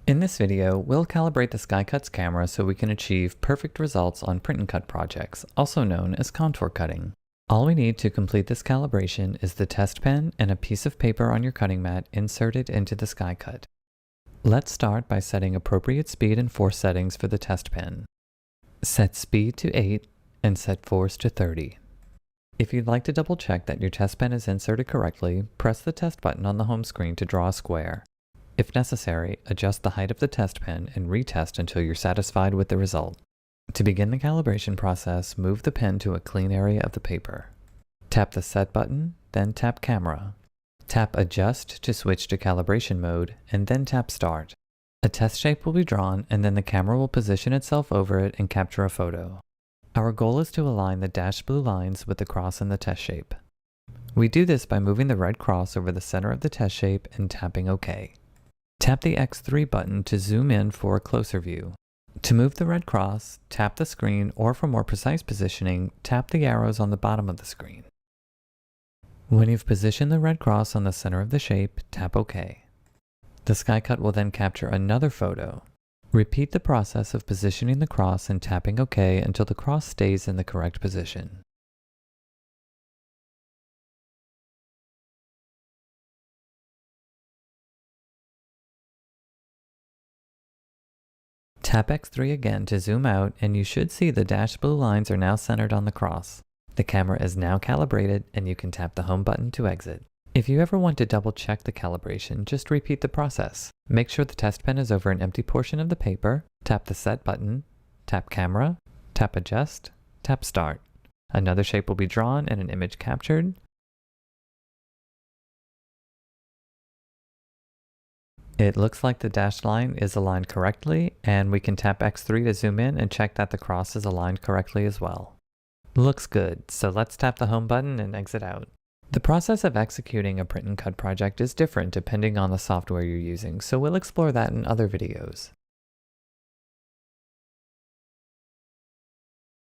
In this video, we'll calibrate the Skycut's camera so we can achieve perfect results on print and cut projects, also known as contour cutting. All we need to complete this calibration is the test pen and a piece of paper on your cutting mat inserted into the Skycut. Let's start by setting appropriate speed and force settings for the test pen. Set speed to 8 and set force to 30. If you'd like to double check that your test pen is inserted correctly, press the test button on the home screen to draw a square. If necessary, adjust the height of the test pen and retest until you're satisfied with the result. To begin the calibration process, move the pen to a clean area of the paper. Tap the Set button, then tap Camera. Tap Adjust to switch to calibration mode, and then tap Start. A test shape will be drawn, and then the camera will position itself over it and capture a photo. Our goal is to align the dashed blue lines with the cross in the test shape. We do this by moving the red cross over the center of the test shape and tapping OK. Tap the X3 button to zoom in for a closer view. To move the red cross, tap the screen, or for more precise positioning, tap the arrows on the bottom of the screen. When you've positioned the red cross on the center of the shape, tap OK. The Skycut will then capture another photo. Repeat the process of positioning the cross and tapping OK until the cross stays in the correct position. Tap X3 again to zoom out, and you should see the dashed blue lines are now centered on the cross. The camera is now calibrated, and you can tap the home button to exit. If you ever want to double check the calibration, just repeat the process. Make sure the test pen is over an empty portion of the paper, tap the Set button, tap Camera, tap Adjust, tap Start. Another shape will be drawn and an image captured. It looks like the dashed line is aligned correctly, and we can tap X3 to zoom in and check that the cross is aligned correctly as well. Looks good, so let's tap the home button and exit out. The process of executing a print and cut project is different depending on the software you're using, so we'll explore that in other videos.